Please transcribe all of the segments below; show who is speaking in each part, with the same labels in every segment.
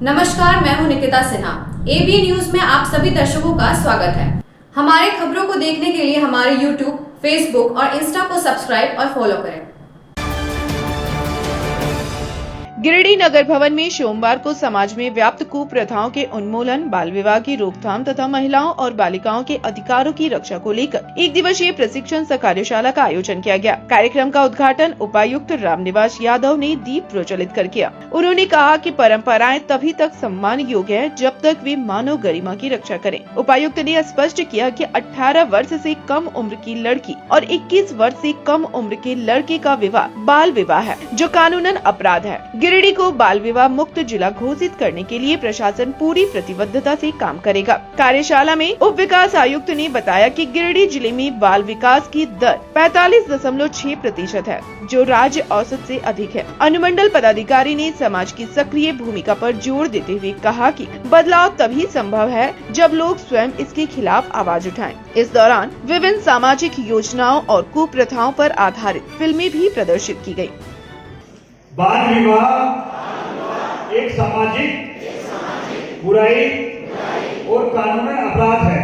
Speaker 1: नमस्कार, मैं हूं निकिता सिन्हा। एबी न्यूज में आप सभी दर्शकों का स्वागत है। हमारे खबरों को देखने के लिए हमारे YouTube, Facebook और Insta को सब्सक्राइब और फॉलो करें।
Speaker 2: गिरिडीह नगर भवन में सोमवार को समाज में व्याप्त कुप्रथाओं के उन्मूलन, बाल विवाह की रोकथाम तथा महिलाओं और बालिकाओं के अधिकारों की रक्षा को लेकर एक दिवसीय प्रशिक्षण सह कार्यशाला का आयोजन किया गया। कार्यक्रम का उद्घाटन उपायुक्त रामनिवास यादव ने दीप प्रज्वलित कर किया। उन्होंने कहा कि परंपराएं तभी तक सम्मान योग्य है जब तक वे मानव गरिमा की रक्षा करें। उपायुक्त ने स्पष्ट किया कि 18 वर्ष से कम उम्र की लड़की और 21 वर्ष से कम उम्र के लड़के का विवाह बाल विवाह है, जो कानूनन अपराध है। गिरिडीह को बाल विवाह मुक्त जिला घोषित करने के लिए प्रशासन पूरी प्रतिबद्धता से काम करेगा। कार्यशाला में उप विकास आयुक्त ने बताया कि गिरिडीह जिले में बाल विकास की दर 45.6% है, जो राज्य औसत से अधिक है। अनुमंडल पदाधिकारी ने समाज की सक्रिय भूमिका पर जोर देते हुए कहा कि बदलाव तभी संभव है जब लोग स्वयं इसके खिलाफ आवाज उठाएं। इस दौरान विभिन्न सामाजिक योजनाओं और कुप्रथाओं पर आधारित फिल्में भी प्रदर्शित की गयी।
Speaker 3: बाल विवाह एक सामाजिक बुराई और कानूनी अपराध है,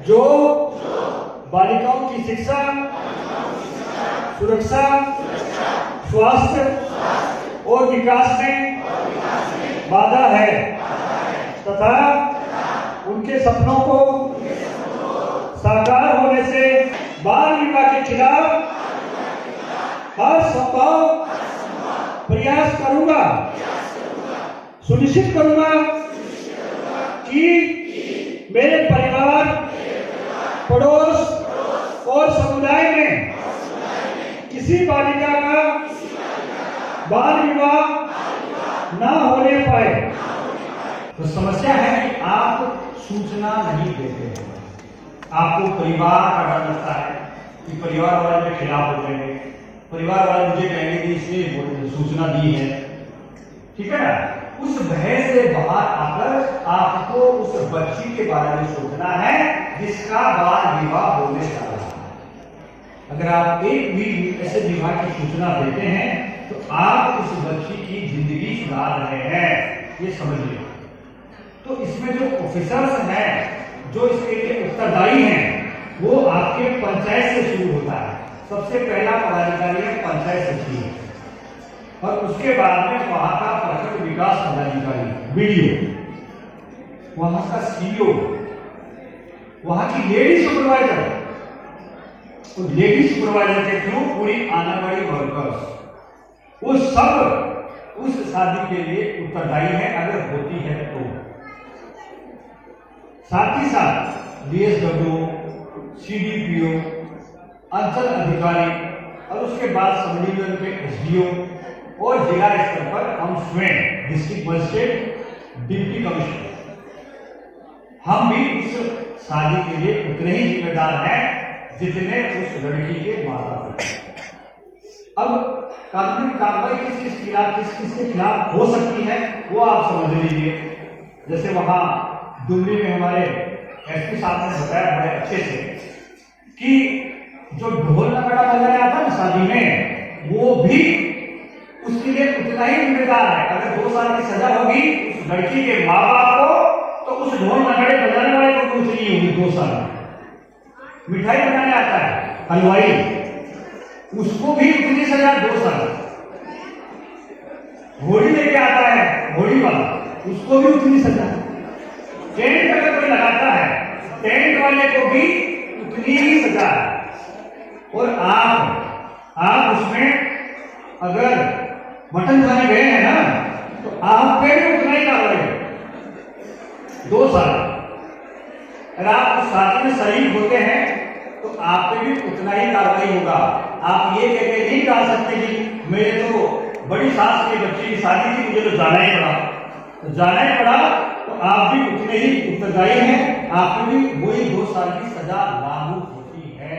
Speaker 3: जो बालिकाओं की शिक्षा, सुरक्षा, स्वास्थ्य और विकास में बाधा है तथा उनके सपनों को साकार होने से बाल विवाह के खिलाफ हर संभव प्रयास करूंगा। सुनिश्चित करूंगा कि मेरे परिवार, पड़ोस और समुदाय में किसी बालिका का बाल विवाह न होने पाए। तो समस्या है कि आप सूचना नहीं देते हैं। आपको परिवार का डर लगता है कि परिवार वाले के खिलाफ हो जाएंगे, परिवार वाले मुझे कहेंगे कि इसने सूचना दी है, ठीक है ना। उस भय से बाहर आकर आपको उस बच्ची के बारे में सोचना है जिसका बाल विवाह होने जा रहा है। अगर आप एक भी ऐसे विवाह की सूचना देते हैं तो आप उस बच्ची की जिंदगी सुधार रहे हैं, ये समझिए। तो इसमें जो ऑफिसर्स हैं, जो इसके लिए उत्तरदायी हैं, वो आपके पंचायत से शुरू होता है। सबसे पहला पदाधिकारी है पंचायत सचिव और उसके बाद में वहां का प्रखंड विकास पदाधिकारी बीडीओ, वहां का सीईओ, वहां की लेडी सुपरवाइजर, तो लेडी सुपरवाइजर के थ्रू पूरी आंगनबाड़ी वर्कर्स, वो सब उस शादी के लिए उत्तरदायी है अगर होती है तो। साथ ही साथ डीएसडब्ल्यू, सीडीपीओ, अंचल अधिकारी और उसके बाद सब डिवीजन के एसडीओ और जिला स्तर पर हम स्वयं डिस्ट्रिक्ट मजिस्ट्रेट, डिप्टी कमिश्नर, हम भी उस शादी के लिए उतने ही जिम्मेदार हैं जितने उस लड़की के माता पिता। अब कानूनी कार्रवाई किस के खिलाफ हो सकती है वो आप समझ लीजिए। जैसे वहां दुमली में हमारे एसपी साहब ने बताया बड़े अच्छे से कि जो ढोल नगाड़ा बजाया था ना शादी में, वो भी उसके लिए उतना ही जिम्मेदार है। अगर 2 साल की सजा होगी उस लड़की के माँ बाप को, तो उस ढोल नगाड़े बजाने वाले को कुछ नहीं होगी 2 साल में। मिठाई बनाने आता है हलवाई, उसको भी उतनी सजा 2 साल। घोड़ी लेके आता है घोड़ी वाला, उसको भी उतनी सजा। टेंट अगर कोई लगाता है, टेंट वाले को भी उतनी ही सजा है। और आप उसमें अगर मटन खाने गए हैं ना, तो आप पे भी उतना ही कार्रवाई 2 साल। अगर आप उस शादी में शरीक होते हैं तो आप पे भी उतना ही कार्रवाई होगा। आप ये कहते नहीं कह सकते कि मेरे तो बड़ी सास के बच्चे की शादी थी, मुझे तो जाना ही पड़ा। तो जाना ही पड़ा तो आप भी उतने ही उत्तरदायी हैं, आप भी वही 2 साल की सजा लागू होती है।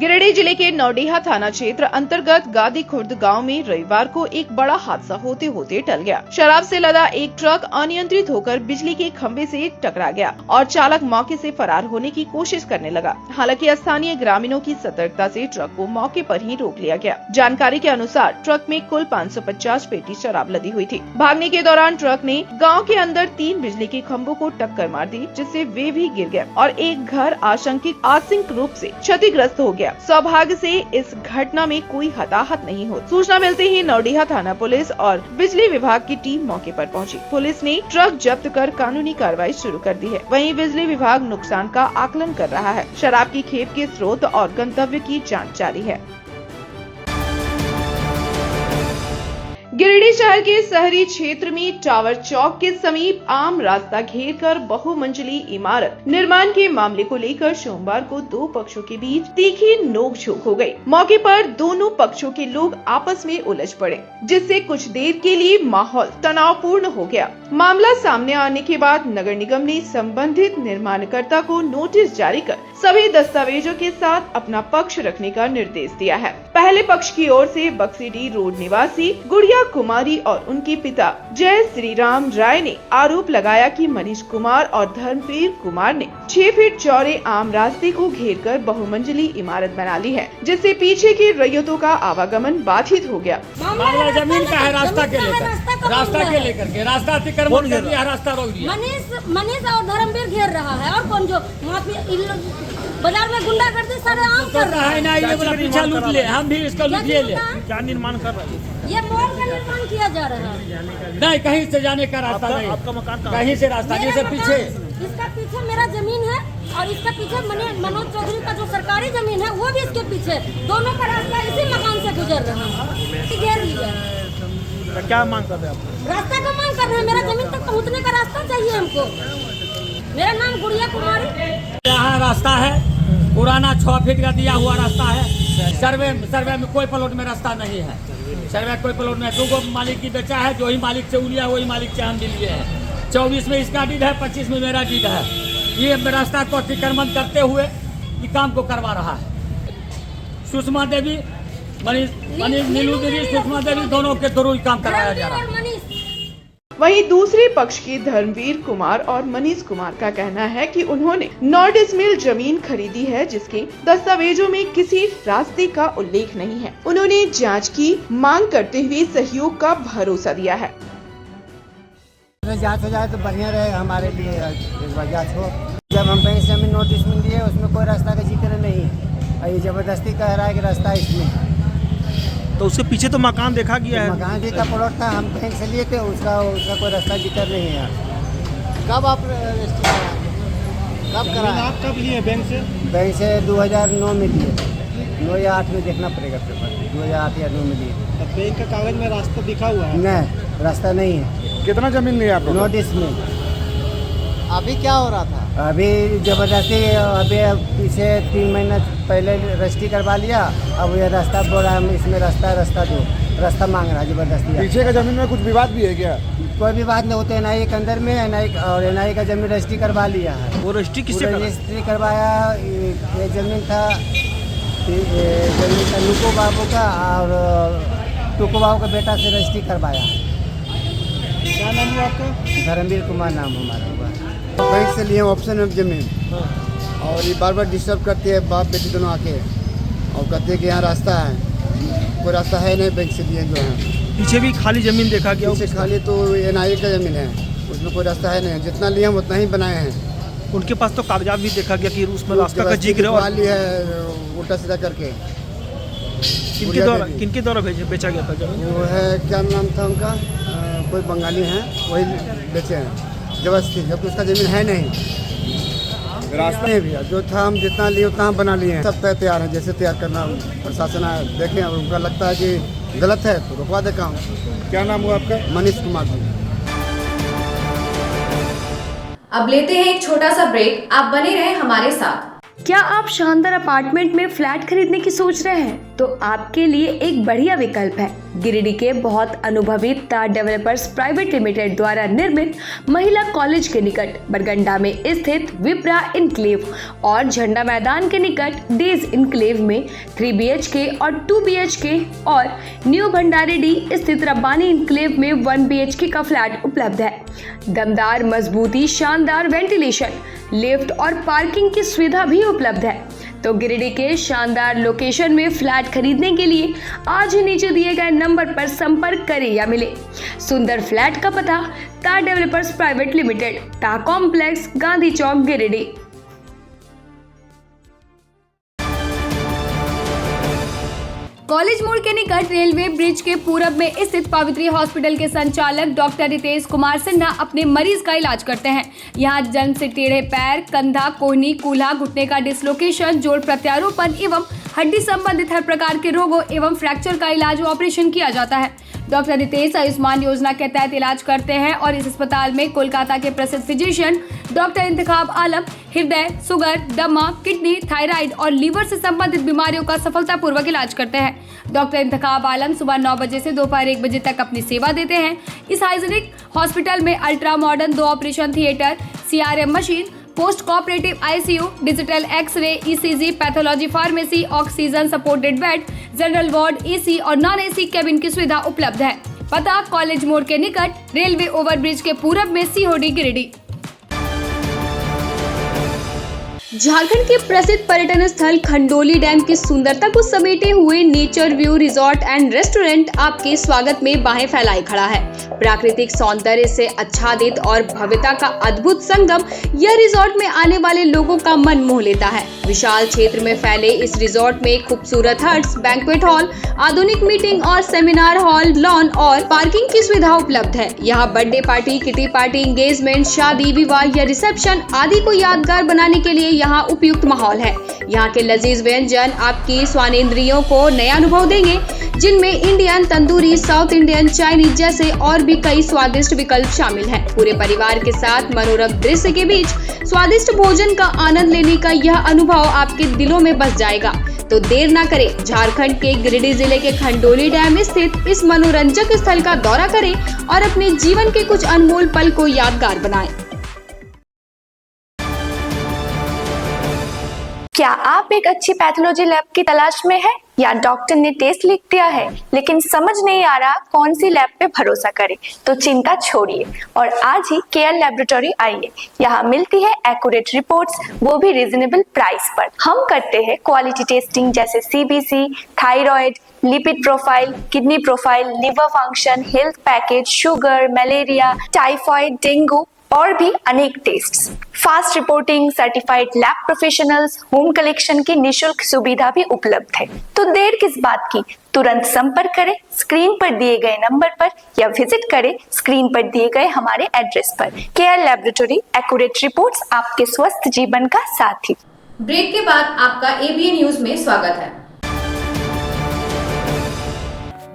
Speaker 2: गिरिडीह जिले के नौडीहा थाना क्षेत्र अंतर्गत गादी खुर्द गांव में रविवार को एक बड़ा हादसा होते होते टल गया। शराब से लदा एक ट्रक अनियंत्रित होकर बिजली के खंभे से टकरा गया और चालक मौके से फरार होने की कोशिश करने लगा। हालांकि स्थानीय ग्रामीणों की सतर्कता से ट्रक को मौके पर ही रोक लिया गया। जानकारी के अनुसार ट्रक में कुल 550 पेटी शराब लदी हुई थी। भागने के दौरान ट्रक ने गाँव के अंदर 3 बिजली के खंभों को टक्कर मार दी, जिससे वे भी गिर गए और एक घर आंशिक रूप से क्षतिग्रस्त हो गया। सौभाग्य से इस घटना में कोई हताहत नहीं हुई। सूचना मिलते ही नौडीहा थाना पुलिस और बिजली विभाग की टीम मौके पर पहुंची। पुलिस ने ट्रक जब्त कर कानूनी कार्रवाई शुरू कर दी है। वहीं बिजली विभाग नुकसान का आकलन कर रहा है। शराब की खेप के स्रोत और गंतव्य की जांच जारी है। गिरिडीह शहर के शहरी क्षेत्र में टावर चौक के समीप आम रास्ता घेरकर बहुमंजिली इमारत निर्माण के मामले को लेकर सोमवार को 2 पक्षों के बीच तीखी नोकझोंक हो गई। मौके पर दोनों पक्षों के लोग आपस में उलझ पड़े, जिससे कुछ देर के लिए माहौल तनावपूर्ण हो गया। मामला सामने आने के बाद नगर निगम ने संबंधित निर्माणकर्ता को नोटिस जारी कर सभी दस्तावेजों के साथ अपना पक्ष रखने का निर्देश दिया है। पहले पक्ष की ओर से बक्सीडीह रोड निवासी गुड़िया कुमारी और उनके पिता जय श्री राम राय ने आरोप लगाया कि मनीष कुमार और धर्मवीर कुमार ने 6 फीट चौड़े आम रास्ते को घेरकर बहुमंजिली इमारत बना ली है, जिससे पीछे के रैयतों का आवागमन बाधित हो गया।
Speaker 4: मामला जमीन का है, रास्ता के लेकर के रास्ता अतिक्रमण कर दिया, रास्ता रोक दिया।
Speaker 5: मनीष और धर्मवीर घेर रहा है और कौन जो बाजार में गुंडागर्दी सारे आम कर रहा है
Speaker 4: ना, ये बोला पीछा लूट ले, हम भी इसको लूट ले।
Speaker 3: क्या निर्माण कर रहे हैं?
Speaker 5: ये मॉल का निर्माण किया जा रहा है।
Speaker 4: नहीं, कहीं से जाने का रास्ता नहीं।
Speaker 3: आपका मकान
Speaker 4: कहीं से रास्ता नहीं, से पीछे
Speaker 5: इसका पीछे मेरा जमीन है और इसका पीछे मनोज चौधरी का जो सरकारी जमीन है वो भी इसके पीछे। दोनों का रास्ता इसी मकान से गुजर रहा है। घेर लिया।
Speaker 3: क्या मांग कर रहे हैं आप?
Speaker 5: रास्ता का मांग कर रहे हैं। मेरा जमीन तक पहुँचने का रास्ता चाहिए हमको। मेरा नाम गुड़िया कुमारी।
Speaker 4: यहाँ रास्ता है पुराना, 6 फीट का दिया हुआ रास्ता है। सर्वे में कोई प्लॉट में रास्ता नहीं है। सर्वे कोई प्लॉट में 2 मालिक की बेचा है। जो ही मालिक से उलिया वही मालिक से हम लिए हैं। 24 में इसका डीड है, 25 में मेरा डीड है। ये रास्ता को अतिक्रमण करते हुए ये काम को करवा रहा है। सुषमा देवी, नीलू देवी, सुषमा देवी दोनों के थ्रू काम कराया जा रहा है।
Speaker 2: वहीं दूसरे पक्ष के धर्मवीर कुमार और मनीष कुमार का कहना है कि उन्होंने 9 डिसमिल जमीन खरीदी है, जिसके दस्तावेजों में किसी रास्ते का उल्लेख नहीं है। उन्होंने जांच की मांग करते हुए सहयोग का भरोसा दिया है।
Speaker 6: जांच हो जाए तो बढ़िया रहे हमारे लिए। एक बार जांच हो। जब हम बैंक से हमें नोटिस मिल दिए, उसमें कोई रास्ता का जिक्र नहीं है। ये जबरदस्ती कह रहा है कि रास्ता इसमें है।
Speaker 3: तो उसके पीछे तो मकान देखा गया है।
Speaker 6: मकान जी का प्लॉट था, हम बैंक से लिए थे। उसका कोई रास्ता जिक्र नहीं है। कब आप कब करा?
Speaker 3: आप कब लिए बैंक से?
Speaker 6: बैंक से 2009 में लिए। 9 या 8 में देखना पड़ेगा पेपर। 2008 या 9 में लिए।
Speaker 3: तो बैंक का कागज में रास्ता दिखा हुआ है?
Speaker 6: नहीं, रास्ता नहीं है।
Speaker 3: कितना जमीन लिया आप?
Speaker 6: नोटिस में।
Speaker 7: अभी क्या हो रहा था?
Speaker 6: अभी जबरदस्ती अभी पीछे 3 महीना पहले रजिस्ट्री करवा लिया। अब ये रास्ता बोल रहा है इसमें रास्ता दो, रास्ता मांग रहा है जबरदस्ती।
Speaker 3: पीछे का जमीन में कुछ विवाद भी है क्या?
Speaker 6: कोई विवाद नहीं होते। NIA के अंदर में NIA का जमीन रजिस्ट्री करवा लिया है।
Speaker 3: वो रजिस्ट्री किससे
Speaker 6: रजिस्ट्री करवाया? ये जमीन था नुको बाबू का और टुको बाबू का बेटा से रजिस्ट्री करवाया।
Speaker 3: क्या नाम हुआ आपका?
Speaker 6: धर्मवीर कुमार नाम हमारा हुआ।
Speaker 7: बैंक से लिए ऑप्शन में जमीन, और ये बार बार डिस्टर्ब करती है बाप बेटी दोनों आके, और कहते हैं कि यहाँ रास्ता है। कोई रास्ता है नहीं। बैंक से लिए जो है।
Speaker 3: पीछे भी खाली जमीन देखा गया?
Speaker 7: पीछे खाली तो NIA का जमीन है, उसमें कोई रास्ता है नहीं। जितना लिए हम उतना ही बनाए हैं।
Speaker 3: उनके पास तो कागजात भी देखा गया कि उसमें रास्ता का जिक्र है।
Speaker 7: है उल्टा सीधा करके।
Speaker 3: किनके द्वारा बेचा गया था जमीन?
Speaker 7: वो है, क्या नाम था उनका, कोई बंगाली हैं, वही बेचे हैं जबरदस्ती, जबकि उसका जमीन है नहीं। रास्ता नहीं भैया, जो था हम जितना लिए उतना हम बना लिए हैं। सब तैयार है, जैसे तैयार करना प्रशासन है देखें। और उनका लगता है कि गलत है तो रुकवा दे काम। क्या नाम हुआ आपका? मनीष कुमार जी।
Speaker 1: अब लेते हैं एक छोटा सा ब्रेक। आप बने रहें हमारे साथ।
Speaker 8: क्या आप शानदार अपार्टमेंट में फ्लैट खरीदने की सोच रहे हैं? तो आपके लिए एक बढ़िया विकल्प है गिरिडीह के बहुत अनुभवी तार डेवलपर्स प्राइवेट लिमिटेड द्वारा निर्मित महिला कॉलेज के निकट बरगंडा में स्थित विप्रा इनक्लेव और झंडा मैदान के निकट डेज इनक्लेव में 3 BHK और 2 BHK और न्यू भंडारीडी स्थित रब्बानी इनक्लेव में 1 BHK का फ्लैट उपलब्ध है। दमदार मजबूती, शानदार वेंटिलेशन, लिफ्ट और पार्किंग की सुविधा भी उपलब्ध है। तो गिरिडीह के शानदार लोकेशन में फ्लैट खरीदने के लिए आज ही नीचे दिए गए नंबर पर संपर्क करें या मिले। सुंदर फ्लैट का पता तार डेवलपर्स प्राइवेट लिमिटेड, टा कॉम्प्लेक्स, गांधी चौक, गिरिडीह।
Speaker 1: कॉलेज मोड़ के निकट रेलवे ब्रिज के पूरब में स्थित पवित्री हॉस्पिटल के संचालक डॉक्टर रितेश कुमार सिन्हा अपने मरीज का इलाज करते हैं। यहां जन्म से टेढ़े पैर, कंधा, कोहनी, कूल्हा, घुटने का डिसलोकेशन, जोड़ प्रत्यारोपण एवं हड्डी संबंधित हर प्रकार के रोगों एवं फ्रैक्चर का इलाज व ऑपरेशन किया जाता है। डॉक्टर रितेश आयुष्मान योजना के तहत इलाज करते हैं और इस अस्पताल में कोलकाता के प्रसिद्ध फिजिशियन डॉक्टर इंतखाब आलम हृदय, शुगर, दमा, किडनी, थायराइड और लीवर से संबंधित बीमारियों का सफलतापूर्वक इलाज करते हैं। डॉक्टर इंतखाब आलम सुबह 9 बजे से दोपहर 1 बजे तक अपनी सेवा देते हैं। इस हाइजीनिक हॉस्पिटल में ultra modern 2 operation theatre, CRM machine, post cooperative ICU, digital X-ray, ECG, pathology, pharmacy, oxygen supported bed, general ward, AC और नॉन AC कैबिन की सुविधा उपलब्ध है। पता कॉलेज मोड़ के निकट रेलवे ओवरब्रिज के पूरब में COD गिरिडीह।
Speaker 8: झारखंड के प्रसिद्ध पर्यटन स्थल खंडोली डैम की सुंदरता को समेटे हुए nature view resort and restaurant आपके स्वागत में बाहें फैलाए खड़ा है। प्राकृतिक सौंदर्य से आच्छादित और भव्यता का अद्भुत संगम यह रिजॉर्ट में आने वाले लोगों का मन मोह लेता है। विशाल क्षेत्र में फैले इस रिजॉर्ट में खूबसूरत हट्स, बैंक्वेट हॉल, आधुनिक मीटिंग और सेमिनार हॉल, लॉन और पार्किंग की सुविधा उपलब्ध है। यहाँ birthday party, kitty party, engagement, शादी, विवाह या रिसेप्शन आदि को यादगार बनाने के लिए यहाँ उपयुक्त माहौल है। यहाँ के लजीज व्यंजन आपकी स्वानेंद्रियों को नया अनुभव देंगे, जिनमें Indian, tandoori, south Indian, Chinese जैसे और भी कई स्वादिष्ट विकल्प शामिल हैं। पूरे परिवार के साथ मनोरम दृश्य के बीच स्वादिष्ट भोजन का आनंद लेने का यह अनुभव आपके दिलों में बस जाएगा। तो देर ना करें, झारखंड के गिरिडीह जिले के खंडोली डैम स्थित इस मनोरंजक स्थल का दौरा करें और अपने जीवन के कुछ अनमोल पल को यादगार बनाएं।
Speaker 9: क्या आप एक अच्छी पैथोलॉजी लैब की तलाश में है या डॉक्टर ने टेस्ट लिख दिया है लेकिन समझ नहीं आ रहा कौन सी लैब पे भरोसा करें? तो चिंता छोड़िए और आज ही केयर लैबोरेटरी आइए। यहाँ मिलती है एक्यूरेट रिपोर्ट्स, वो भी रीजनेबल प्राइस पर। हम करते हैं क्वालिटी टेस्टिंग जैसे CBC, thyroid, lipid profile, kidney profile, liver function, health package, sugar, malaria, typhoid, dengue और भी अनेक tests. Fast reporting, certified lab professionals, home collection की निशुल्क सुविधा भी उपलब्ध है। तो देर किस बात की, तुरंत संपर्क करें स्क्रीन पर दिए गए नंबर पर या विजिट करें स्क्रीन पर दिए गए हमारे एड्रेस पर। केयर लैबोरेटरी, एक्यूरेट रिपोर्ट्स, आपके स्वस्थ जीवन का साथी।
Speaker 1: ब्रेक के बाद आपका ABN न्यूज में स्वागत है।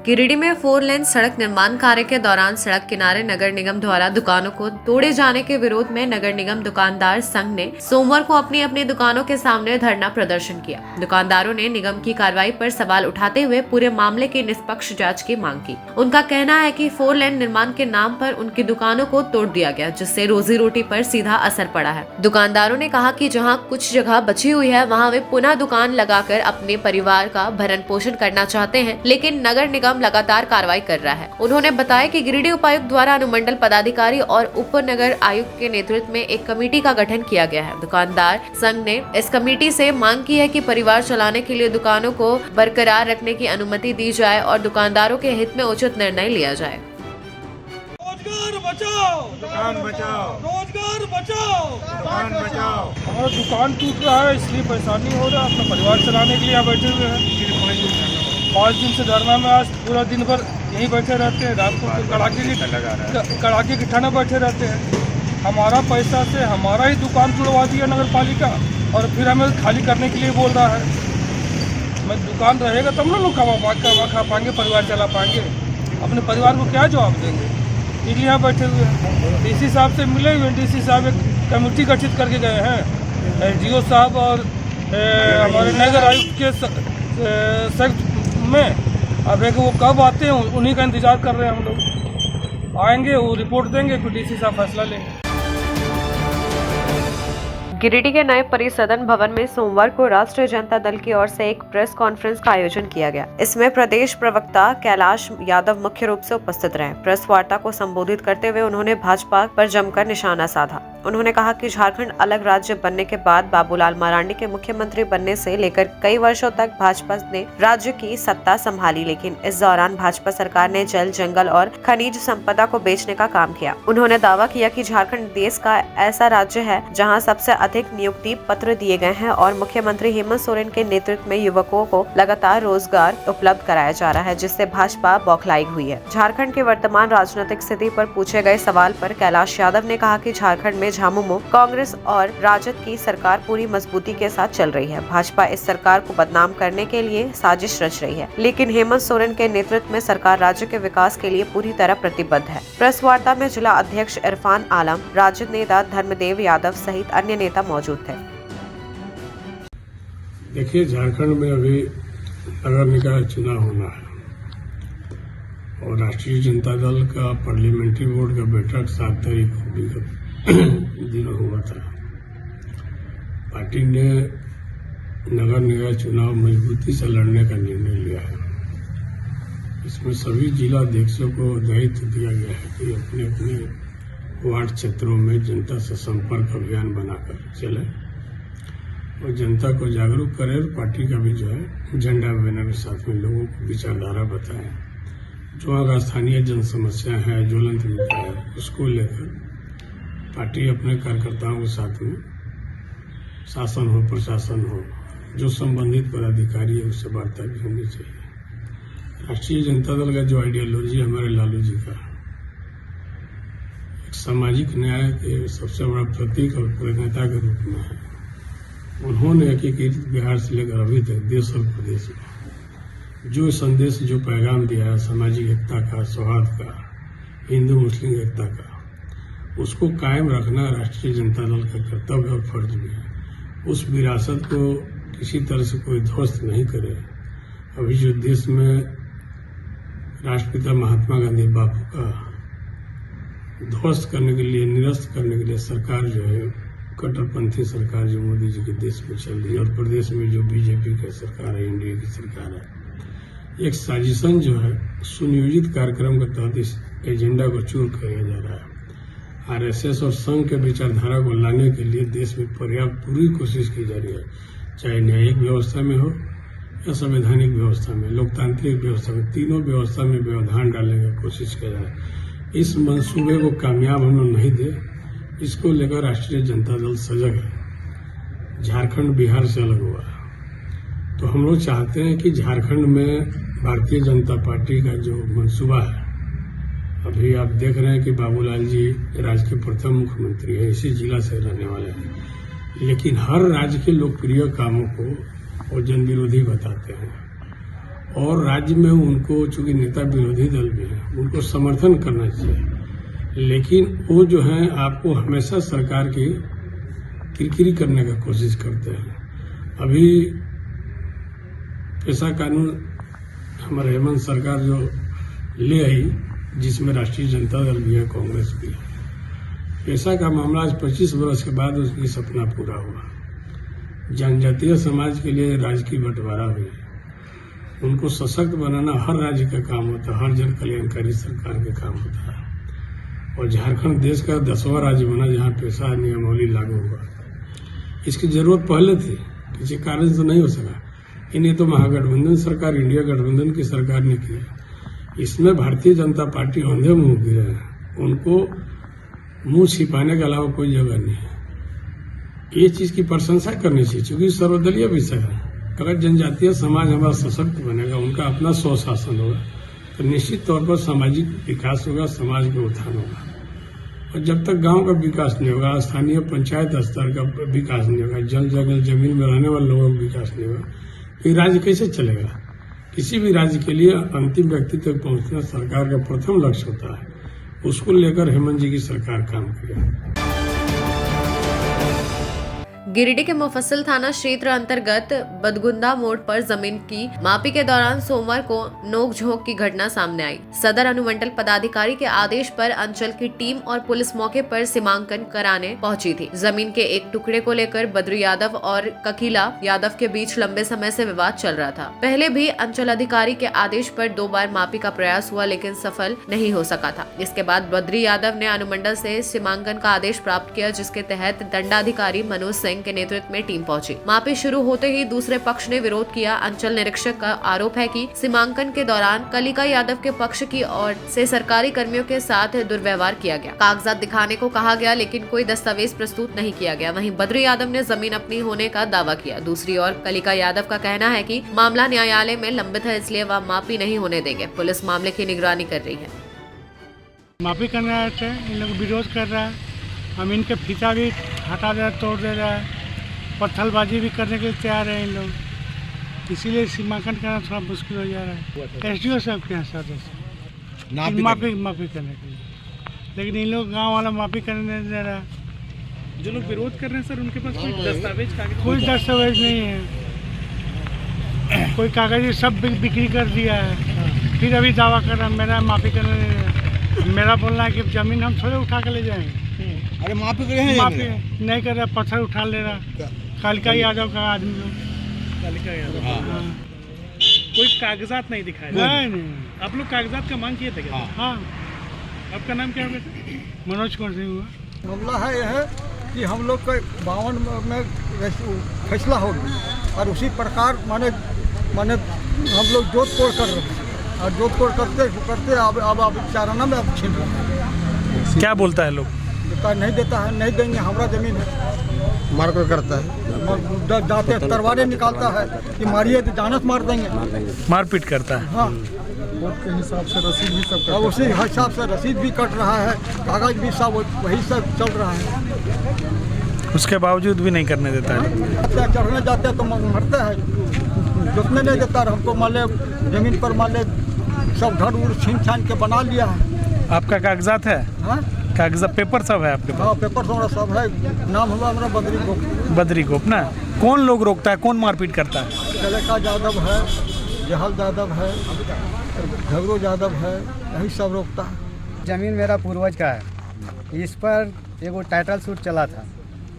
Speaker 1: गिरिडीह में 4 लेन सड़क निर्माण कार्य के दौरान सड़क किनारे नगर निगम द्वारा दुकानों को तोड़े जाने के विरोध में नगर निगम दुकानदार संघ ने सोमवार को अपनी अपनी दुकानों के सामने धरना प्रदर्शन किया। दुकानदारों ने निगम की कार्रवाई पर सवाल उठाते हुए पूरे मामले की निष्पक्ष जांच की मांग की। उनका कहना है कि 4 लेन निर्माण के नाम पर उनकी दुकानों को तोड़ दिया गया, जिससे रोजी रोटी पर सीधा असर पड़ा है। दुकानदारों ने कहा कि जहाँ कुछ जगह बची हुई है वहाँ वे पुनः दुकान लगाकर अपने परिवार का भरण पोषण करना चाहते हैं, लेकिन नगर निगम लगातार कार्रवाई कर रहा है। उन्होंने बताया कि गिरिडीह उपायुक्त द्वारा अनुमंडल पदाधिकारी और उप नगर आयुक्त के नेतृत्व में एक कमेटी का गठन किया गया है। दुकानदार संघ ने इस कमेटी से मांग की है कि परिवार चलाने के लिए दुकानों को बरकरार रखने की अनुमति दी जाए और दुकानदारों के हित में उचित निर्णय लिया जाए।
Speaker 10: रोजगार बचाओ, दुकान बचाओ, रोजगार बचाओ, दुकान बचाओ। हमारा दुकान टूट रहा है, इसलिए परेशानी हो रहा है। अपना परिवार चलाने के लिए यहाँ बैठे हुए हैं। 5 दिन से धरना में, आज पूरा दिन भर यहीं बैठे रहते हैं। रात को कड़ाके की ठंड बैठे रहते हैं। हमारा पैसा से हमारा ही दुकान तुड़वा दिया नगर पालिका और फिर हमें खाली करने के लिए बोल रहा है। मैं दुकान रहेगा तब ना लोग खा पाएंगे, परिवार चला पाएंगे। अपने परिवार को क्या जवाब देंगे? इसलिए यहाँ बैठे हुए हैं। DC साहब से मिले हुए, DC साहब एक कमेटी गठित करके गए हैं। LGO साहब और हमारे नगर आयुक्त के सख्त में। अब एक वो कब आते हैं उन्हीं का इंतजार कर रहे हैं हम लोग। आएंगे, वो रिपोर्ट देंगे, फिर डीसी साहब फैसला लेंगे।
Speaker 11: गिरिडीह के नए परिसदन भवन में सोमवार को राष्ट्रीय जनता दल की ओर से एक प्रेस कॉन्फ्रेंस का आयोजन किया गया। इसमें प्रदेश प्रवक्ता कैलाश यादव मुख्य रूप से उपस्थित रहे। प्रेस वार्ता को संबोधित करते हुए उन्होंने भाजपा पर जमकर निशाना साधा। उन्होंने कहा कि झारखंड अलग राज्य बनने के बाद बाबूलाल मरांडी के मुख्यमंत्री बनने से लेकर कई वर्षों तक भाजपा ने राज्य की सत्ता संभाली, लेकिन इस दौरान भाजपा सरकार ने जल, जंगल और खनिज संपदा को बेचने का काम किया। उन्होंने दावा किया कि झारखंड देश का ऐसा राज्य है जहां सबसे अधिक नियुक्ति पत्र दिए गए हैं और मुख्यमंत्री हेमंत सोरेन के नेतृत्व में युवकों को लगातार रोजगार उपलब्ध कराया जा रहा है, जिससे भाजपा बौखलाई हुई है। झारखंड के वर्तमान राजनीतिक स्थिति पर पूछे गए सवाल पर कैलाश यादव ने कहा कि झारखंड में झामुमो, कांग्रेस और राजद की सरकार पूरी मजबूती के साथ चल रही है। भाजपा इस सरकार को बदनाम करने के लिए साजिश रच रही है, लेकिन हेमंत सोरेन के नेतृत्व में सरकार राज्य के विकास के लिए पूरी तरह प्रतिबद्ध है। प्रेस वार्ता में जिला अध्यक्ष इरफान आलम, राजद नेता धर्मदेव यादव सहित अन्य नेता मौजूद थे।
Speaker 12: देखिए, झारखंड में अभी नगर निकाय चुनाव होना है और राष्ट्रीय जनता दल का पार्लियामेंट्री बोर्ड का बैठक 7 तारीख को दिनों हुआ था। पार्टी ने नगर निकाय चुनाव मजबूती से लड़ने का निर्णय लिया है। इसमें सभी जिला अध्यक्षों को दायित्व दिया गया है कि अपने अपने वार्ड क्षेत्रों में जनता से संपर्क अभियान बनाकर चले और जनता को जागरूक करें और पार्टी का भी जो है झंडा बैनर के साथ में लोगों को विचारधारा बताएं। जो वहाँ स्थानीय जन समस्या है, ज्वलंत मुद्दा है, उसको लेकर पार्टी अपने कार्यकर्ताओं के साथ में शासन हो, प्रशासन हो, जो संबंधित पदाधिकारी है उससे वार्ता भी होनी चाहिए। राष्ट्रीय जनता दल का जो आइडियोलॉजी हमारे लालू जी का एक सामाजिक न्याय के सबसे बड़ा प्रतीक और प्रेरणा के रूप में है। उन्होंने एकीकृत बिहार से लेकर अभी तक देश और प्रदेश में जो संदेश, जो पैगाम दिया है सामाजिक एकता का, सौहार्द का, हिंदू मुस्लिम एकता का, उसको कायम रखना राष्ट्रीय जनता दल का कर्तव्य और फर्ज भी है। उस विरासत को किसी तरह से कोई ध्वस्त नहीं करे। अभी जो देश में राष्ट्रपिता महात्मा गांधी बापू का ध्वस्त करने के लिए, निरस्त करने के लिए सरकार जो है, कट्टरपंथी सरकार जो मोदी जी के देश में चल रही है और प्रदेश में जो बीजेपी की सरकार है, एनडीए की सरकार है, एक साजिशन जो है सुनियोजित कार्यक्रम के तहत इस एजेंडा को चूर किया जा रहा है। आरएसएस और संघ के विचारधारा को लाने के लिए देश में पर्याप्त पूरी कोशिश की जा रही है, चाहे न्यायिक व्यवस्था में हो या संवैधानिक व्यवस्था में, लोकतांत्रिक व्यवस्था में, तीनों व्यवस्था में व्यवधान डालने की कोशिश किया जा रहा है। इस मंसूबे को कामयाब हम लोग नहीं दे, इसको लेकर राष्ट्रीय जनता दल सजग है। झारखंड बिहार से अलग हुआ है तो हम लोग चाहते हैं कि झारखंड में भारतीय जनता पार्टी का जो मंसूबा है, अभी आप देख रहे हैं कि बाबूलाल जी राज्य के प्रथम मुख्यमंत्री है, इसी जिला से रहने वाले हैं, लेकिन हर राज्य के लोकप्रिय कामों को वो जन विरोधी बताते हैं और राज्य में उनको, चूंकि नेता विरोधी दल भी है, उनको समर्थन करना चाहिए, लेकिन वो जो है आपको हमेशा सरकार की किरकिरी करने का कोशिश करते हैं। अभी पेशा कानून हमारे हेमंत सरकार जो ले आई, जिसमें राष्ट्रीय जनता दल भी है, कांग्रेस भी है, पेशा का मामला आज 25 वर्ष के बाद उसकी सपना पूरा हुआ। जनजातीय समाज के लिए राज्य की बंटवारा हुई, उनको सशक्त बनाना हर राज्य का काम होता है, हर जन कल्याणकारी सरकार का काम होता है और झारखंड देश का 10वां राज्य बना जहां पेशा नियमावली लागू हुआ। इसकी जरूरत पहले थी, किसी कारण से नहीं हो सका। इन्हें तो महागठबंधन सरकार, इंडिया गठबंधन की सरकार ने किया। इसमें भारतीय जनता पार्टी अंधे मुंह गिरे हैं, उनको मुंह छिपाने के अलावा कोई जगह नहीं है। ये चीज की प्रशंसा करनी चाहिए, क्योंकि सर्वदलीय विषय है। अगर जनजातीय समाज हमारा सशक्त बनेगा, उनका अपना स्वशासन होगा, तो निश्चित तौर पर सामाजिक विकास होगा, समाज का उत्थान होगा। और जब तक गांव का विकास नहीं होगा, स्थानीय पंचायत स्तर का विकास नहीं होगा, जल जंगल जमीन में रहने वाले लोगों का विकास नहीं होगा, तो राज्य कैसे चलेगा? किसी भी राज्य के लिए अंतिम व्यक्ति तक पहुंचना सरकार का प्रथम लक्ष्य होता है। उसको लेकर हेमंत जी की सरकार काम करेगी।
Speaker 11: गिरिडीह के मुफस्सिल थाना क्षेत्र अंतर्गत बदगुंदा मोड़ पर जमीन की मापी के दौरान सोमवार को नोकझोंक की घटना सामने आई। सदर अनुमंडल पदाधिकारी के आदेश पर अंचल की टीम और पुलिस मौके पर सीमांकन कराने पहुंची थी। जमीन के एक टुकड़े को लेकर बद्री यादव और ककीला यादव के बीच लंबे समय से विवाद चल रहा था। पहले भी अंचल अधिकारी के आदेश पर 2 बार मापी का प्रयास हुआ, लेकिन सफल नहीं हो सका था। इसके बाद बद्री यादव ने अनुमंडल से सीमांकन का आदेश प्राप्त किया, जिसके तहत दंडाधिकारी मनोज सिंह के नेतृत्व में टीम पहुंची। मापी शुरू होते ही दूसरे पक्ष ने विरोध किया। अंचल निरीक्षक का आरोप है कि सीमांकन के दौरान कलिका यादव के पक्ष की ओर से सरकारी कर्मियों के साथ दुर्व्यवहार किया गया। कागजात दिखाने को कहा गया, लेकिन कोई दस्तावेज प्रस्तुत नहीं किया गया। वहीं बद्री यादव ने जमीन अपनी होने का दावा किया। दूसरी ओर कलिका यादव का कहना है कि मामला न्यायालय में लंबित है, इसलिए वह मापी नहीं होने देंगे। पुलिस मामले की निगरानी कर रही है।
Speaker 13: माफी करने आए थे, इन लोग विरोध कर रहा है। हम इनके फीता भी हटा दे रहा, तोड़ दे रहा है, पत्थरबाजी भी करने के लिए तैयार है इन लोग। इसीलिए सीमांकन करना थोड़ा मुश्किल हो जा रहा है। SDO साहब के यहाँ सदस्य माफी करने के लिए, लेकिन इन लोग गाँव वाला माफी करने नहीं दे रहा है।
Speaker 10: जो लोग विरोध कर रहे हैं सर, उनके पास कोई दस्तावेज
Speaker 13: कोई दस्तावेज नहीं है, कोई कागज सब बिक्री कर दिया है। फिर अभी दावा कर रहा है मेरा माफी करने नहीं दे रहा। मेरा बोलना है कि जमीन हम थोड़े उठा कर ले जाएंगे।
Speaker 7: अरे माफी
Speaker 13: माफी नहीं कर रहा, पत्थर उठा ले रहा। कालिका यादव का आदमी लोग,
Speaker 10: कालिका यादव कोई कागजात नहीं दिखाए।
Speaker 13: नहीं।
Speaker 10: आप लोग कागजात का मांग किए थे क्या?
Speaker 13: हाँ।
Speaker 10: आपका नाम क्या है?
Speaker 13: मनोज कुमार सिंह हुआ।
Speaker 14: मामला है यह कि हम लोग का 52 में फैसला हो गया और उसी प्रकार माने हम लोग जोत तोड़ कर रहे हैं और जोत तोड़ करते अब चाराना में अब छीन रहे हैं।
Speaker 10: क्या बोलता है लोग?
Speaker 14: नहीं देता है, नहीं देंगे, हमारा जमीन है।
Speaker 7: मारपीट करता है,
Speaker 14: जाते तलवारें निकालता है कि मारिए तो जानत मार देंगे।
Speaker 10: मारपीट करता है।
Speaker 14: हाँ,
Speaker 7: कोर्ट के हिसाब से रसीद भी सब
Speaker 14: और उसी हिसाब से रसीद भी कट रहा है, कागज भी सब वही सब चल रहा है।
Speaker 10: उसके बावजूद भी नहीं करने देता है।
Speaker 14: चढ़ने जाते हैं तो मरते हैं, जोतने नहीं देता। हमको मान ले जमीन पर मान ले सब घर उड़ छीन छान के बना लिया है।
Speaker 10: आपका कागजात है?
Speaker 14: हाँ,
Speaker 10: कागजात पेपर सब है आपके पास?
Speaker 14: हाँ, पेपर हमारा सब है। नाम हुआ हमारा बद्री गोप।
Speaker 10: बद्री गोप ना? कौन लोग रोकता है, कौन मारपीट करता है?
Speaker 14: कलिका यादव है, जहल यादव है, झगड़ो यादव है, यही सब रोकता है।
Speaker 6: जमीन मेरा पूर्वज का है। इस पर एगो टाइटल सूट चला था,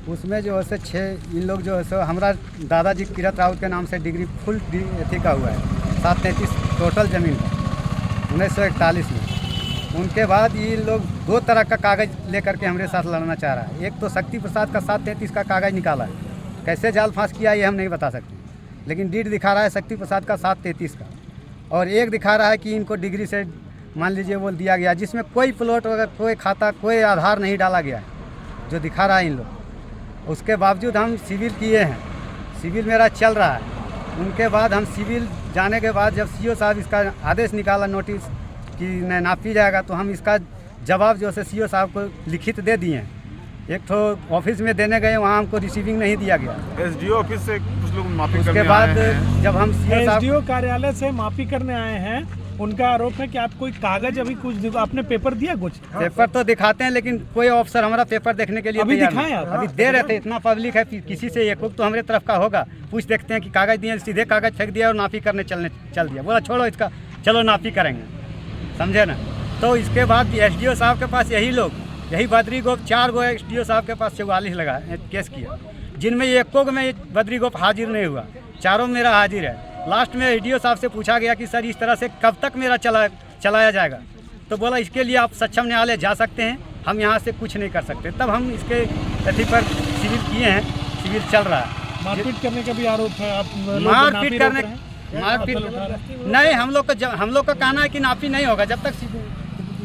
Speaker 6: उसमें जो है से 6 इन लोग जो है सो हमारा दादाजी किरत राउत के नाम से डिग्री फुल एथी का हुआ है। 733 टोटल ज़मीन है 1941 में। उनके बाद ये लोग 2 तरह का कागज़ लेकर के हमारे साथ लड़ना चाह रहा है। एक तो शक्ति प्रसाद का 733 का कागज़ निकाला है, कैसे जाल फांस किया ये हम नहीं बता सकते, लेकिन डीड दिखा रहा है शक्ति प्रसाद का 733 का, और एक दिखा रहा है कि इनको डिग्री से मान लीजिए वो दिया गया, जिसमें कोई प्लॉट वगैरह, कोई खाता, कोई आधार नहीं डाला गया है, जो दिखा रहा है इन लोग। उसके बावजूद हम सिविल किए हैं, सिविल मेरा चल रहा है। उनके बाद हम सिविल जाने के बाद जब CO साहब इसका आदेश निकाला नोटिस कि न नापी जाएगा, तो हम इसका जवाब जो है CO साहब को लिखित दे दिए हैं। एक तो ऑफिस में देने गए, वहाँ हमको रिसीविंग नहीं दिया गया।
Speaker 10: SDO ऑफिस से कुछ लोग माफी
Speaker 6: उसके बाद जब हम
Speaker 10: SDO कार्यालय से माफी करने आए हैं, उनका आरोप है कि आप कोई कागज अभी कुछ आपने पेपर दिया? कुछ
Speaker 6: पेपर तो दिखाते हैं, लेकिन कोई ऑफिसर हमारा पेपर देखने के लिए
Speaker 10: अभी
Speaker 6: तैयार
Speaker 10: दिखाएं
Speaker 6: नहीं।
Speaker 10: आप?
Speaker 6: अभी दे रहे थे, इतना पब्लिक है, किसी से एक तो हमारे तरफ का होगा, पूछ देखते हैं कि कागज दिए, सीधे कागज फेंक दिया और नापी करने चल दिया। बोला छोड़ो इसका, चलो नापी करेंगे, समझे ना। तो इसके बाद SDO साहब के पास यही बद्री गोप 4 गो SDO साहब के पास 44 लगा केस किया, जिनमें एको में बद्री गोप हाजिर नहीं हुआ, 4 मेरा हाजिर है। लास्ट में SDO साहब से पूछा गया कि सर इस तरह से कब तक मेरा चलाया जाएगा, तो बोला इसके लिए आप सक्षम न्यायालय जा सकते हैं, हम यहाँ से कुछ नहीं कर सकते। तब हम इसके अथी पर सिविल किए हैं, सिविल चल रहा है।
Speaker 10: मारपीट करने का भी आरोप है? आप
Speaker 6: मारपीट नहीं, हम लोग का कहना है कि नापी नहीं होगा जब तक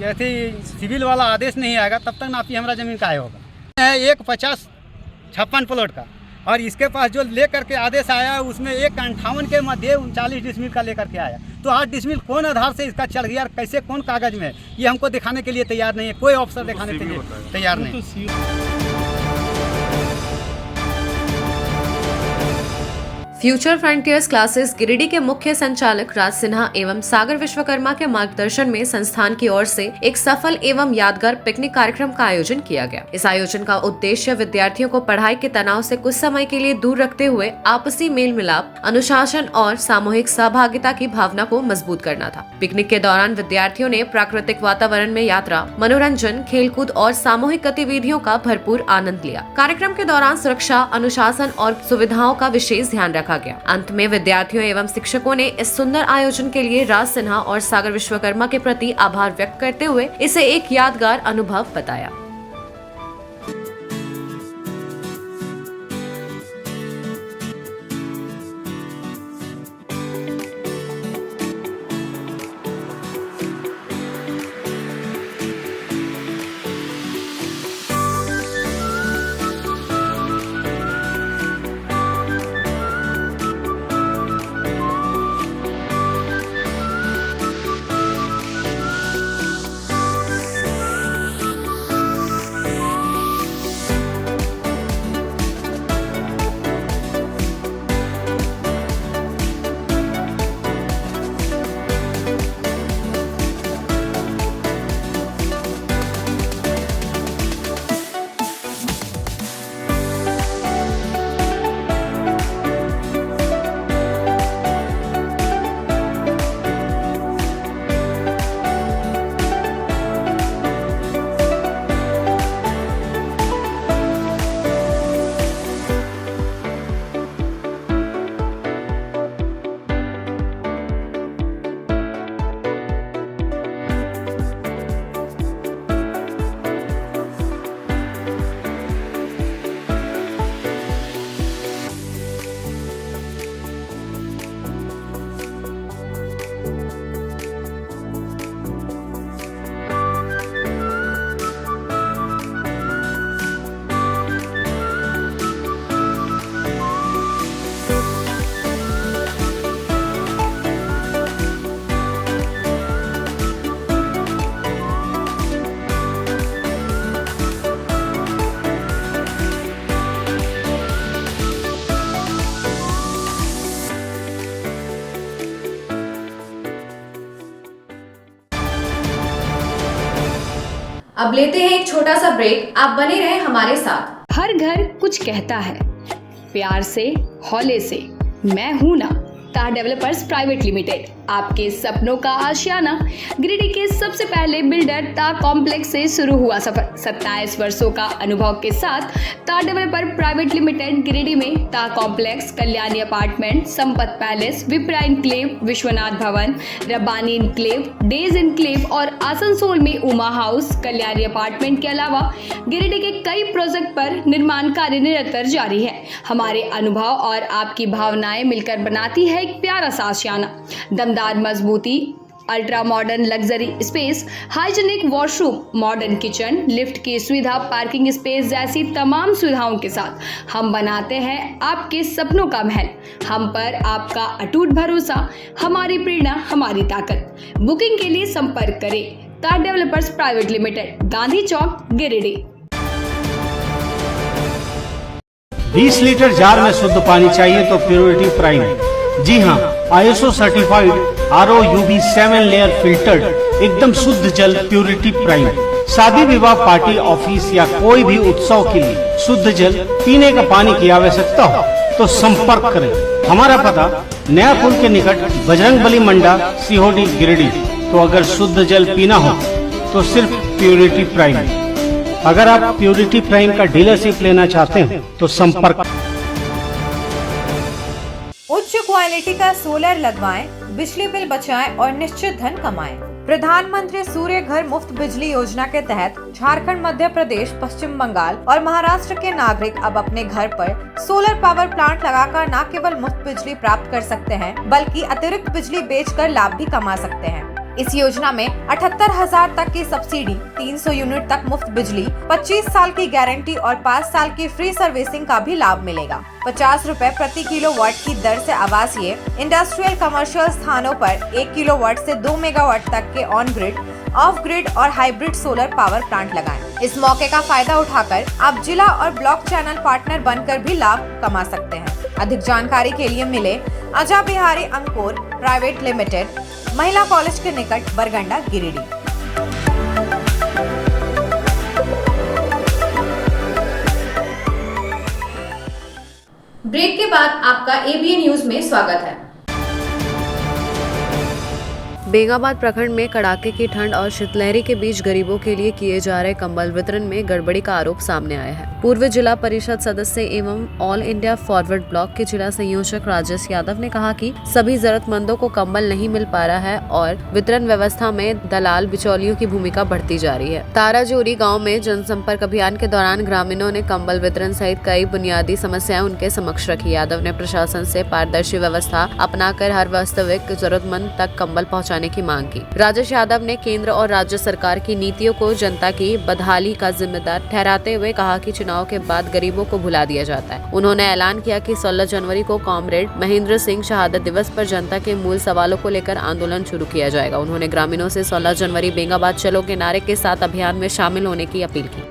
Speaker 6: ऐसे सिविल वाला आदेश नहीं आएगा, तब तक नापी हमारा ज़मीन का होगा। एक 50-56 प्लॉट का, और इसके पास जो लेकर के आदेश आया उसमें 158 के मध्य 39 डिसमिल का लेकर के आया। तो 8 डिसमिल कौन आधार से इसका चल गया, कैसे, कौन कागज में, ये हमको दिखाने के लिए तैयार नहीं है, कोई ऑफिसर दिखाने के लिए तैयार नहीं।
Speaker 11: फ्यूचर फ्रंटियर्स क्लासेस गिरिडीह के मुख्य संचालक राज सिन्हा एवं सागर विश्वकर्मा के मार्गदर्शन में संस्थान की ओर से एक सफल एवं यादगार पिकनिक कार्यक्रम का आयोजन किया गया। इस आयोजन का उद्देश्य विद्यार्थियों को पढ़ाई के तनाव से कुछ समय के लिए दूर रखते हुए आपसी मेल मिलाप, अनुशासन और सामूहिक सहभागिता की भावना को मजबूत करना था। पिकनिक के दौरान विद्यार्थियों ने प्राकृतिक वातावरण में यात्रा, मनोरंजन, खेलकूद और सामूहिक गतिविधियों का भरपूर आनंद लिया। कार्यक्रम के दौरान सुरक्षा, अनुशासन और सुविधाओं का विशेष ध्यान रखा गया। अंत में विद्यार्थियों एवं शिक्षकों ने इस सुंदर आयोजन के लिए राज सिन्हा और सागर विश्वकर्मा के प्रति आभार व्यक्त करते हुए इसे एक यादगार अनुभव बताया। अब लेते हैं एक छोटा सा ब्रेक। आप बने रहें हमारे साथ।
Speaker 8: हर घर कुछ कहता है, प्यार से, हौले से, मैं हूं ना। ताह डेवलपर्स प्राइवेट लिमिटेड, आपके सपनों का आशियाना। गिरिडीह के सबसे पहले बिल्डर ताह कॉम्प्लेक्स से शुरू हुआ सफर। 27 वर्षों का अनुभव के साथ ताह डेवलपर प्राइवेट लिमिटेड गिरिडीह में ताह complex, Kalyani apartment, Sampat palace, Vipra enclave, Vishwanath Bhavan, Rabbani enclave, days enclave और आसनसोल में उमा हाउस, कल्याणी अपार्टमेंट के अलावा गिरिडीह के कई प्रोजेक्ट पर निर्माण कार्य निरंतर जारी है। हमारे अनुभव और आपकी भावनाएं मिलकर बनाती है एक प्यारा सा आशियाना। दमदार मजबूती, ultra modern luxury space, hygienic washroom, modern kitchen, lift की सुविधा, पार्किंग स्पेस जैसी तमाम सुविधाओं के साथ हम बनाते हैं आपके सपनों का महल। हम पर आपका अटूट भरोसा, हमारी प्रेरणा, हमारी ताकत। बुकिंग के लिए संपर्क करें ताह डेवलपर्स प्राइवेट लिमिटेड, गांधी चौक, गिरिडीह।
Speaker 15: 20 लीटर जार में शुद्ध पानी चाहिए तो प्योरिटी प्राइम। जी हाँ, ISO certified RO UV 7 layer filtered एकदम शुद्ध जल प्योरिटी प्राइम। शादी विवाह, पार्टी, ऑफिस या कोई भी उत्सव के लिए शुद्ध जल पीने का पानी की आवश्यकता हो तो संपर्क करें। हमारा पता नया पुल के निकट, बजरंगबली मंडा, सीहोडी, गिरिडीह। तो अगर शुद्ध जल पीना हो तो सिर्फ प्योरिटी प्राइम। अगर आप प्योरिटी प्राइम का डीलरशिप लेना चाहते हैं तो संपर्क।
Speaker 11: उच्च क्वालिटी का सोलर लगवाएं, बिजली बिल बचाएं और निश्चित धन कमाएं। प्रधानमंत्री सूर्य घर मुफ्त बिजली योजना के तहत झारखंड, मध्य प्रदेश, पश्चिम बंगाल और महाराष्ट्र के नागरिक अब अपने घर पर सोलर पावर प्लांट लगाकर न केवल मुफ्त बिजली प्राप्त कर सकते हैं बल्कि अतिरिक्त बिजली बेचकर लाभ भी कमा सकते हैं। इस योजना में 78,000 तक की सब्सिडी, 300 यूनिट तक मुफ्त बिजली, 25 साल की गारंटी और 5 साल की फ्री सर्विसिंग का भी लाभ मिलेगा। 50 रुपए प्रति किलोवाट की दर से आवासीय, इंडस्ट्रियल, कमर्शियल स्थानों पर 1 किलोवाट से 2 मेगावाट तक के ऑन ग्रिड, ऑफ ग्रिड और हाइब्रिड सोलर पावर प्लांट लगाएं। इस मौके का फायदा उठाकर आप जिला और ब्लॉक चैनल पार्टनर बनकर भी लाभ कमा सकते हैं। अधिक जानकारी के लिए मिले अजा बिहारी अंकुर प्राइवेट लिमिटेड, महिला कॉलेज के निकट, बरगंडा, गिरिडीह।
Speaker 1: ब्रेक के बाद आपका एबीएन न्यूज में स्वागत है।
Speaker 11: बेंगाबाद प्रखंड में कड़ाके की ठंड और शीतलहरी के बीच गरीबों के लिए किए जा रहे कंबल वितरण में गड़बड़ी का आरोप सामने आया है। पूर्व जिला परिषद सदस्य एवं ऑल इंडिया फॉरवर्ड ब्लॉक के जिला संयोजक राजेश यादव ने कहा कि सभी जरूरतमंदों को कंबल नहीं मिल पा रहा है और वितरण व्यवस्था में दलाल बिचौलियों की भूमिका बढ़ती जा रही है। ताराजोरी गाँव में जनसंपर्क अभियान के दौरान ग्रामीणों ने कंबल वितरण सहित कई बुनियादी समस्याएं उनके समक्ष रखी। यादव ने प्रशासन से पारदर्शी व्यवस्था अपनाकर हर वास्तविक जरूरतमंद तक कंबल पहुँचाने की मांग की। राजेश यादव ने केंद्र और राज्य सरकार की नीतियों को जनता की बदहाली का जिम्मेदार ठहराते हुए कहा कि चुनाव के बाद गरीबों को भुला दिया जाता है। उन्होंने ऐलान किया कि 16 जनवरी को कॉमरेड महेंद्र सिंह शहादत दिवस पर जनता के मूल सवालों को लेकर आंदोलन शुरू किया जाएगा। उन्होंने ग्रामीणों से 16 जनवरी बेंगाबाद चलो के नारे के साथ अभियान में शामिल होने की अपील की।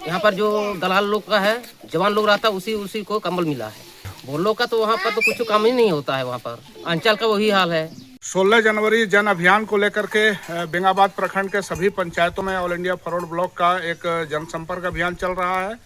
Speaker 16: यहाँ पर जो दलाल लोग का है, जवान लोग रहता है, उसी को कंबल मिला है। बोलो का तो वहाँ पर तो कुछ काम ही नहीं होता है। वहाँ पर अंचल का वही हाल है।
Speaker 10: 16 जनवरी जन अभियान को लेकर के बेंगाबाद प्रखंड के सभी पंचायतों में ऑल इंडिया फॉरवर्ड ब्लॉक का एक जनसंपर्क अभियान चल रहा है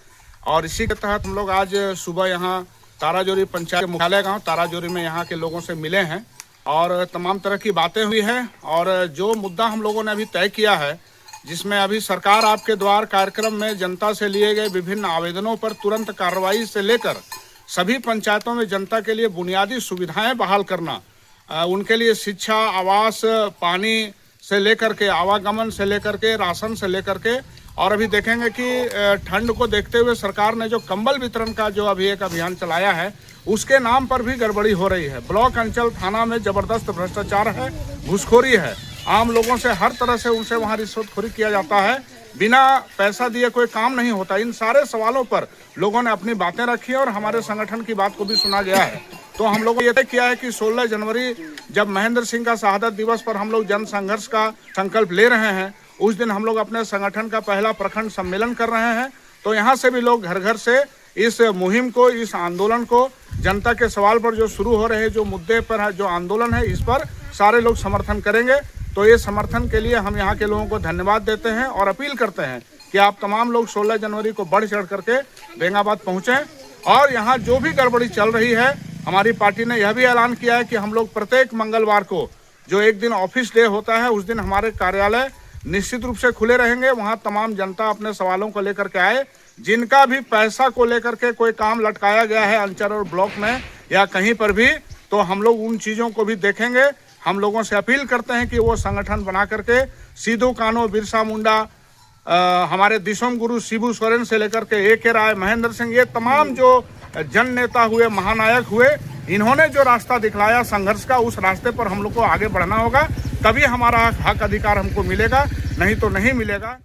Speaker 10: और इसी के तहत हम लोग आज सुबह यहाँ ताराजोरी पंचायत मुख्यालय गांव ताराजोरी में यहाँ के लोगों से मिले हैं और तमाम तरह की बातें हुई हैं और जो मुद्दा हम लोगों ने अभी तय किया है, जिसमें अभी सरकार आपके द्वार कार्यक्रम में जनता से लिए गए विभिन्न आवेदनों पर तुरंत कार्रवाई से लेकर सभी पंचायतों में जनता के लिए बुनियादी सुविधाएं बहाल करना, उनके लिए शिक्षा, आवास, पानी से लेकर के, आवागमन से लेकर के, राशन से लेकर के, और अभी देखेंगे कि ठंड को देखते हुए सरकार ने जो कंबल वितरण का जो अभी एक अभियान चलाया है उसके नाम पर भी गड़बड़ी हो रही है। ब्लॉक, अंचल, थाना में जबरदस्त भ्रष्टाचार है, घूसखोरी है। आम लोगों से हर तरह से उनसे वहाँ रिश्वतखोरी किया जाता है। बिना पैसा दिए कोई काम नहीं होता। इन सारे सवालों पर लोगों ने अपनी बातें रखी और हमारे संगठन की बात को भी सुना गया है। तो हम लोगों ने ये किया है कि 16 जनवरी जब महेंद्र सिंह का शहादत दिवस पर हम लोग जन संघर्ष का संकल्प ले रहे हैं, उस दिन हम लोग अपने संगठन का पहला प्रखंड सम्मेलन कर रहे हैं। तो यहाँ से भी लोग घर घर से इस मुहिम को, इस आंदोलन को, जनता के सवाल पर जो शुरू हो रहे जो मुद्दे पर है, जो आंदोलन है, इस पर सारे लोग समर्थन करेंगे। तो ये समर्थन के लिए हम यहाँ के लोगों को धन्यवाद देते हैं और अपील करते हैं कि आप तमाम लोग 16 जनवरी को बढ़ चढ़ करके बेंगाबाद पहुँचें। और यहाँ जो भी गड़बड़ी चल रही है, हमारी पार्टी ने यह भी ऐलान किया है कि हम लोग प्रत्येक मंगलवार को, जो एक दिन ऑफिस डे होता है, उस दिन हमारे कार्यालय निश्चित रूप से खुले रहेंगे। वहाँ तमाम जनता अपने सवालों को लेकर के आए। जिनका भी पैसा को लेकर के कोई काम लटकाया गया है अंचल और ब्लॉक में या कहीं पर भी, तो हम लोग उन चीज़ों को भी देखेंगे। हम लोगों से अपील करते हैं कि वो संगठन बना करके सीधू कान्हू, बिरसा मुंडा, हमारे दिशोम गुरु शिबू सोरेन से लेकर के ए.के. राय, महेंद्र सिंह, ये तमाम जो जन नेता हुए, महानायक हुए, इन्होंने जो रास्ता दिखलाया संघर्ष का, उस रास्ते पर हम लोग को आगे बढ़ना होगा। तभी हमारा हक अधिकार हमको मिलेगा, नहीं तो नहीं मिलेगा।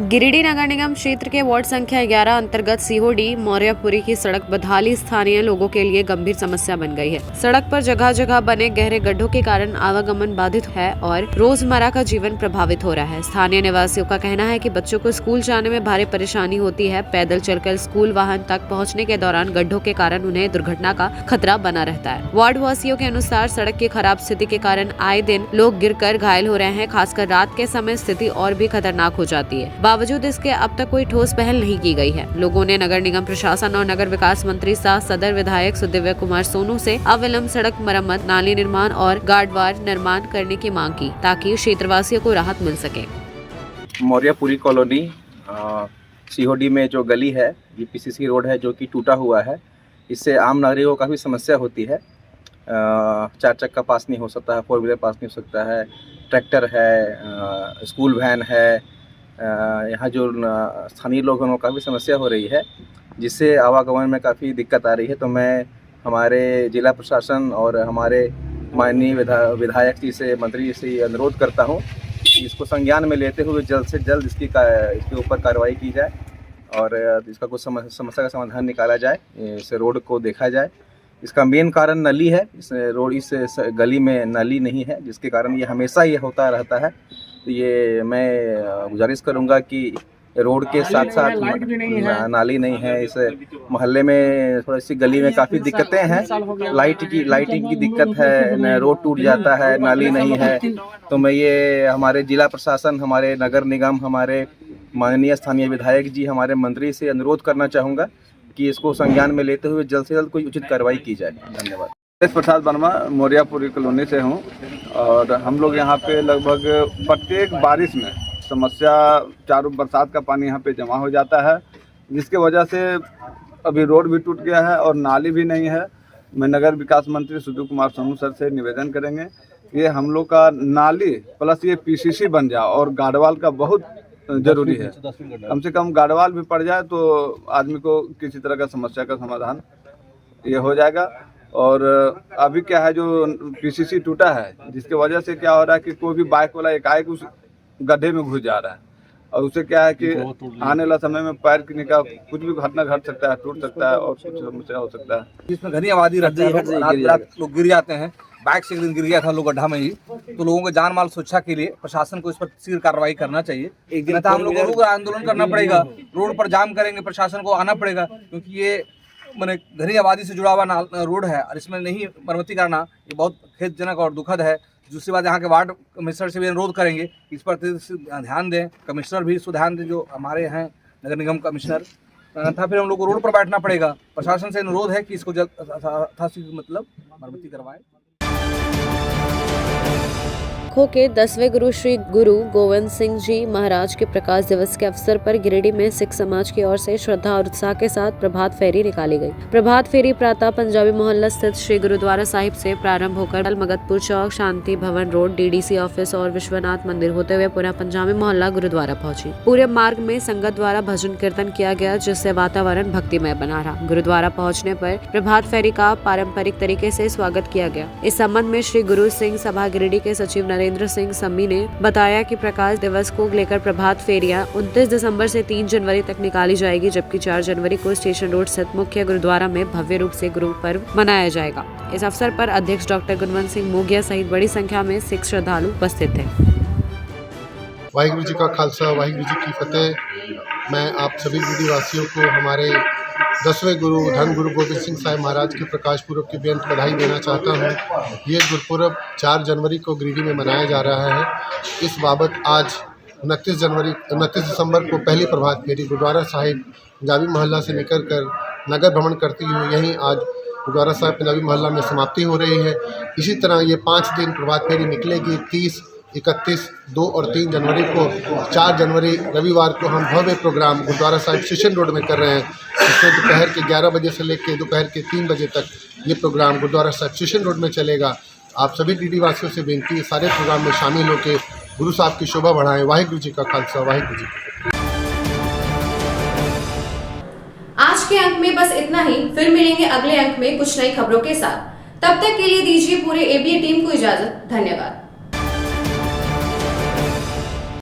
Speaker 11: गिरिडीह नगर निगम क्षेत्र के वार्ड संख्या 11 अंतर्गत सीहोडी मौर्यपुरी की सड़क बदहाली स्थानीय लोगों के लिए गंभीर समस्या बन गई है। सड़क पर जगह जगह बने गहरे गड्ढों के कारण आवागमन बाधित है और रोजमर्रा का जीवन प्रभावित हो रहा है। स्थानीय निवासियों का कहना है कि बच्चों को स्कूल जाने में भारी परेशानी होती है। पैदल चलकर स्कूल वाहन तक पहुँचने के दौरान गड्ढों के कारण उन्हें दुर्घटना का खतरा बना रहता है। वार्ड वासियों के अनुसार सड़क की खराब स्थिति के कारण आए दिन लोग गिरकर घायल हो रहे हैं। खासकर रात के समय स्थिति और भी खतरनाक हो जाती है। बावजूद इसके अब तक कोई ठोस पहल नहीं की गई है। लोगों ने नगर निगम प्रशासन और नगर विकास मंत्री सह सदर विधायक सुदिव्य कुमार सोनू से अविलंब सड़क मरम्मत, नाली निर्माण और गार्डवार निर्माण करने की मांग की ताकि क्षेत्रवासियों को राहत मिल सके।
Speaker 17: मौर्यपुरी कॉलोनी सीहोडी में जो गली है, ये पीसीसी रोड है जो कि टूटा हुआ है। इससे आम नागरिकों को काफ़ी समस्या होती है। 4 चक्का पास नहीं हो सकता है, 4 व्हीलर पास नहीं हो सकता है, ट्रैक्टर है, स्कूल वैन है। यहाँ जो स्थानीय लोगों को काफ़ी समस्या हो रही है, जिससे आवागमन में काफ़ी दिक्कत आ रही है। तो मैं हमारे जिला प्रशासन और हमारे माननीय विधायक जी से, मंत्री जी से अनुरोध करता हूँ कि इसको संज्ञान में लेते हुए जल्द से जल्द इसके ऊपर कार्रवाई की जाए और इसका कुछ समस्या का समाधान निकाला जाए। इस रोड को देखा जाए। इसका मेन कारण नली है। इस गली में नली नहीं है, जिसके कारण ये हमेशा ये होता रहता है। तो ये मैं गुजारिश करूंगा कि रोड के साथ साथ नाली नहीं है। इस मोहल्ले में थोड़ी सी गली में काफ़ी दिक्कतें हैं, लाइटिंग की दिक्कत है, रोड टूट जाता है, नाली नहीं है। तो मैं ये हमारे जिला प्रशासन, हमारे नगर निगम, हमारे माननीय स्थानीय विधायक जी, हमारे मंत्री से अनुरोध करना चाहूँगा कि इसको संज्ञान में लेते हुए जल्द से जल्द कोई उचित कार्रवाई की जाए। धन्यवाद।
Speaker 18: प्रसाद वर्मा मौर्यापुरी कॉलोनी से हूँ और हम लोग यहाँ पे लगभग प्रत्येक बारिश में समस्या, चारों बरसात का पानी यहाँ पे जमा हो जाता है, जिसके वजह से अभी रोड भी टूट गया है और नाली भी नहीं है। मैं नगर विकास मंत्री सुधीर कुमार सोनू सर से निवेदन करेंगे ये हम लोग का नाली प्लस ये पीसीसी बन जाए और गार्डवाल का बहुत जरूरी है। कम से कम गार्डवाल भी पड़ जाए तो आदमी को किसी तरह का समस्या का समाधान ये हो जाएगा। और अभी क्या है, जो पीसीसी टूटा है जिसके वजह से क्या हो रहा है कि कोई भी बाइक वाला एकाएक उस गड्ढे में घुस जा रहा है और उससे क्या है कि आने वाला समय में पैर का कुछ भी घटना घट सकता है, टूट सकता है और कुछ समस्या हो सकता है।
Speaker 19: इसमें घनी आबादी रहती है, लोग गिर जाते हैं। बाइक से एक दिन गिर गया था लोग गड्ढा में ही, तो लोगों के जान माल सुरक्षा के लिए प्रशासन को इस पर शीघ्र कार्रवाई करना चाहिए। एक दिन हम लोग को रुक आंदोलन करना पड़ेगा, रोड पर जाम करेंगे, प्रशासन को आना पड़ेगा, क्योंकि ये मैंने घनी आबादी से जुड़ा हुआ रोड है और इसमें नहीं मरम्मती करना ये बहुत खेदजनक और दुखद है। दूसरी बात, यहाँ के वार्ड कमिश्नर से भी अनुरोध करेंगे इस पर ध्यान दें, कमिश्नर भी इसको ध्यान दें जो हमारे हैं नगर निगम कमिश्नर। था फिर हम लोग को रोड पर बैठना पड़ेगा। प्रशासन से अनुरोध है कि इसको जल्द मतलब मरम्मती करवाएं।
Speaker 11: सिखों के 10वें गुरु श्री गुरु गोविंद सिंह जी महाराज के प्रकाश दिवस के अवसर पर गिरिडीह में सिख समाज की ओर से श्रद्धा और उत्साह के साथ प्रभात फेरी निकाली गई। प्रभात फेरी प्रातः पंजाबी मोहल्ला स्थित श्री गुरुद्वारा साहिब से प्रारंभ होकर मगतपुर चौक, शांति भवन रोड, डीडीसी ऑफिस और विश्वनाथ मंदिर होते हुए पुनः पंजाबी मोहल्ला गुरुद्वारा पहुंची। पूरे मार्ग में संगत द्वारा भजन कीर्तन किया गया, जिससे वातावरण भक्तिमय बना रहा। गुरुद्वारा पहुँचने पर प्रभात फेरी का पारंपरिक तरीके से स्वागत किया गया। इस संबंध में श्री गुरु सिंह सभा गिरिडीह के सचिव नरेंद्र सिंह सम्मी ने बताया कि प्रकाश दिवस को लेकर प्रभात फेरियां 29 दिसंबर से 3 जनवरी तक निकाली जाएगी, जबकि 4 जनवरी को स्टेशन रोड स्थित मुख्य गुरुद्वारा में भव्य रूप से गुरु पर्व मनाया जाएगा। इस अवसर पर अध्यक्ष डॉक्टर गुणवंत सिंह मोगिया सहित बड़ी संख्या में सिख श्रद्धालु उपस्थित थे।
Speaker 20: वाहिगुरु जी का खालसा, वाहिगुरु जी की फतेह। मैं आप सभी गिरिडीह वासियों को हमारे 10वें गुरु धन गुरु गोविंद सिंह साहिब महाराज के प्रकाश पुरब की बेहद बधाई देना चाहता हूँ। ये गुरुपुरब 4 जनवरी को गिरिडीह में मनाया जा रहा है। इस बाबत आज 29 दिसंबर को पहली प्रभात फेरी गुरुद्वारा साहिब पंजाबी मोहल्ला से निकल कर नगर भ्रमण करती हुई यहीं आज गुरुद्वारा साहिब पंजाबी मोहल्ला में समाप्ति हो रही है। इसी तरह ये 5 दिन प्रभात फेरी निकलेगी। 30, 31, 2 और 3 जनवरी को, 4 जनवरी रविवार को हम भव्य program gurdwara Sahib station road में कर रहे हैं। इसमें दोपहर के 11 बजे से लेकर दोपहर के 3 बजे तक ये programme gurdwara Sahib station road में चलेगा। आप सभी गिरिडीह वासियों से बेनती है सारे प्रोग्राम में शामिल होकर गुरु साहब की शोभा बढ़ाएं। वाहिगुरु जी का खालसा, वाहिगुरु जी।
Speaker 8: आज के अंक में बस इतना ही। फिर मिलेंगे अगले अंक में कुछ नई खबरों के साथ। तब तक के लिए दीजिए पूरे एबीएन टीम को इजाजत। धन्यवाद।